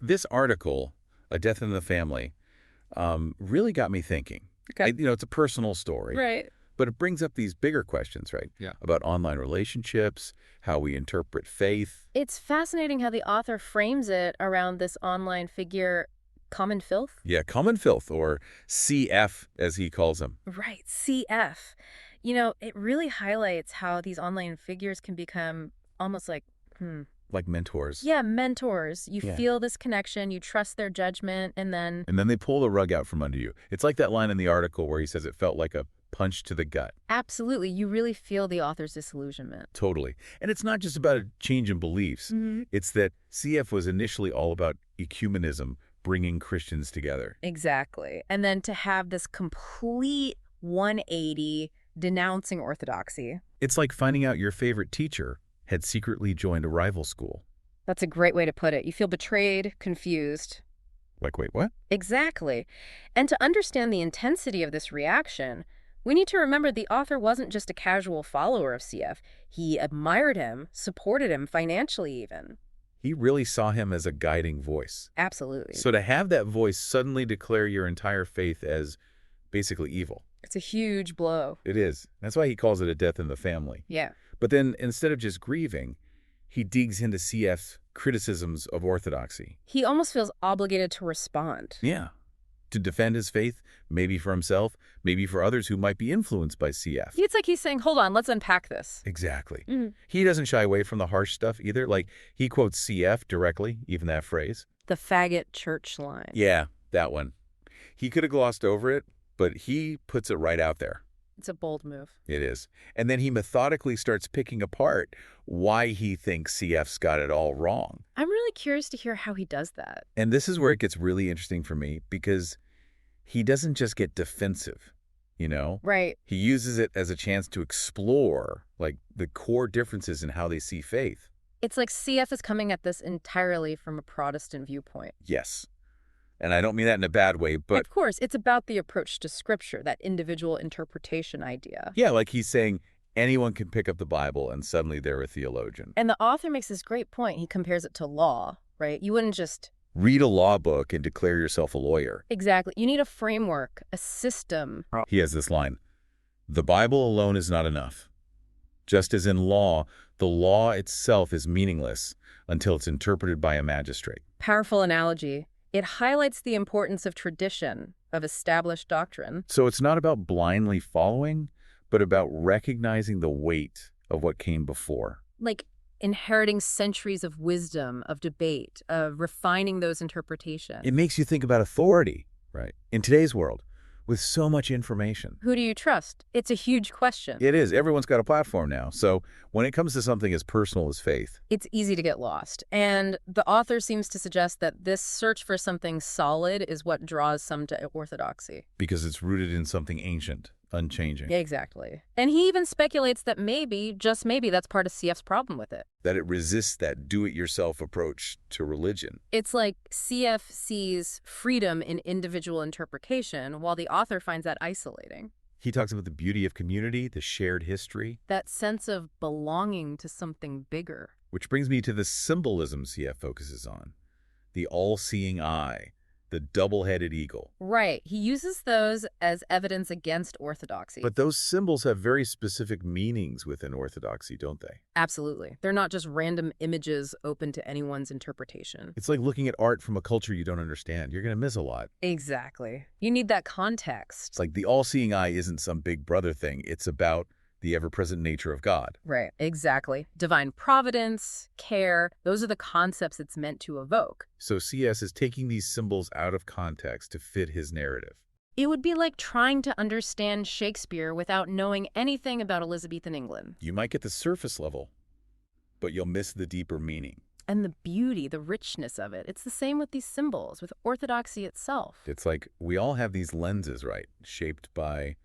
This article, A Death in the Family, really got me thinking. Okay. It's a personal story, Right. but it brings up these bigger questions, right? Yeah. About online relationships, how we interpret faith. It's fascinating how the author frames it around this online figure, Common Filth. Yeah, common filth, or CF, as he calls them. Right, CF. It really highlights how these online figures can become almost like, Like mentors. yeah, mentors. You Yeah. feel this connection, you trust their judgment, and then, And then they pull the rug out from under you. It's like that line in the article where he says it felt like a punch to the gut. absolutely, you really feel the author's disillusionment. Totally. And it's not just about a change in beliefs. It's that CF was initially all about ecumenism, bringing Christians together. Exactly. And then to have this complete 180 denouncing orthodoxy. It's like finding out your favorite teacher had secretly joined a rival school. That's a great way to put it. You feel betrayed, confused. Like, wait, what? Exactly. And to understand the intensity of this reaction, we need to remember the author wasn't just a casual follower of CF. He admired him, supported him financially even. He really saw him as a guiding voice. Absolutely. So to have that voice suddenly declare your entire faith as basically evil. It's a huge blow. It is. That's why he calls it a death in the family. Yeah. But then instead of just grieving, he digs into CF's criticisms of orthodoxy. He almost feels obligated to respond. Yeah. To defend his faith, maybe for himself, maybe for others who might be influenced by CF. It's like he's saying, hold on, let's unpack this. Exactly. Mhm. He doesn't shy away from the harsh stuff either. Like, he quotes CF directly, even that phrase. The faggot church line. Yeah, that one. He could have glossed over it, but he puts it right out there. It's a bold move. It is. And then he methodically starts picking apart why he thinks CF's got it all wrong. I'm really curious to hear how he does that. And this is where it gets really interesting for me, because he doesn't just get defensive, Right. He uses it as a chance to explore, like, the core differences in how they see faith. It's like CF is coming at this entirely from a Protestant viewpoint. Yes. And I don't mean that in a bad way, but Of course, it's about the approach to Scripture, that individual interpretation idea. yeah, like he's saying anyone can pick up the Bible and suddenly they're a theologian. And the author makes this great point. He compares it to law, right? You wouldn't just... Read a law book and declare yourself a lawyer. Exactly. You need a framework, a system. He has this line, "The Bible alone is not enough. Just as in law, the law itself is meaningless until it's interpreted by a magistrate." Powerful analogy. It highlights the importance of tradition, of established doctrine. So it's not about blindly following, but about recognizing the weight of what came before. Like inheriting centuries of wisdom, of debate, of refining those interpretations. It makes you think about authority, right? In today's world, with so much information. Who do you trust? It's a huge question. It is. Everyone's got a platform now. So when it comes to something as personal as faith, It's easy to get lost. And the author seems to suggest that this search for something solid is what draws some to orthodoxy. because it's rooted in something ancient, unchanging, Yeah, exactly. And he even speculates that maybe, just maybe, that's part of CF's problem with it. that it resists that do-it-yourself approach to religion. It's like CF sees freedom in individual interpretation, while the author finds that isolating. He talks about the beauty of community, the shared history, That sense of belonging to something bigger. which brings me to the symbolism CF focuses on. The all-seeing eye, the double-headed eagle. Right. He uses those as evidence against orthodoxy. But those symbols have very specific meanings within orthodoxy, don't they? Absolutely. They're not just random images open to anyone's interpretation. It's like looking at art from a culture you don't understand. You're going to miss a lot. Exactly. You need that context. It's like the all-seeing eye isn't some big brother thing. It's about the ever-present nature of God. Right. Exactly. Divine providence, care, those are the concepts it's meant to evoke. So CS is taking these symbols out of context to fit his narrative. It would be like trying to understand Shakespeare without knowing anything about Elizabethan England. You might get the surface level, but you'll miss the deeper meaning. And the beauty, the richness of it. It's the same with these symbols, with orthodoxy itself. It's like we all have these lenses, right, shaped by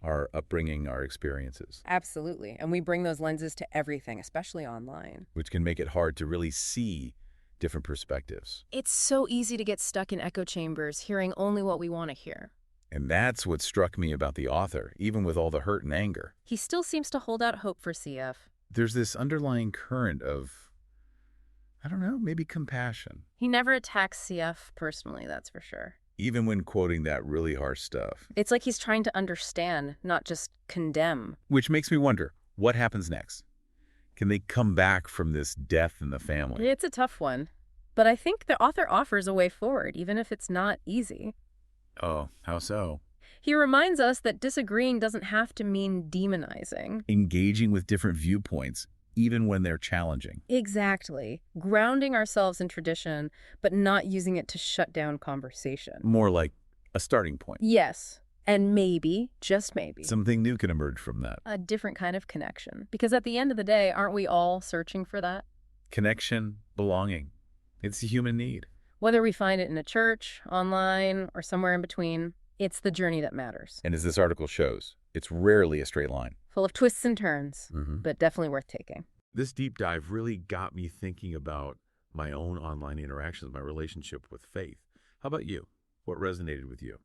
our upbringing, our experiences, Absolutely. And we bring those lenses to everything, especially online. which can make it hard to really see different perspectives. It's so easy to get stuck in echo chambers, hearing only what we want to hear. And that's what struck me about the author, even with all the hurt and anger. He still seems to hold out hope for CF. There's this underlying current of, I don't know, maybe compassion. He never attacks CF personally, that's for sure. Even when quoting that really harsh stuff. It's like he's trying to understand, not just condemn. Which makes me wonder, what happens next? Can they come back from this death in the family? It's a tough one. But I think the author offers a way forward, even if it's not easy. Oh, how so? He reminds us that disagreeing doesn't have to mean demonizing. Engaging with different viewpoints, even when they're challenging. Exactly. Grounding ourselves in tradition, but not using it to shut down conversation. More like a starting point. Yes. And maybe, just maybe, Something new can emerge from that. a different kind of connection. Because at the end of the day, aren't we all searching for that? Connection, belonging. It's a human need. Whether we find it in a church, online, or somewhere in between, it's the journey that matters. And as this article shows, it's rarely a straight line. Full of twists and turns, but definitely worth taking. This deep dive really got me thinking about my own online interactions, my relationship with faith. How about you? What resonated with you?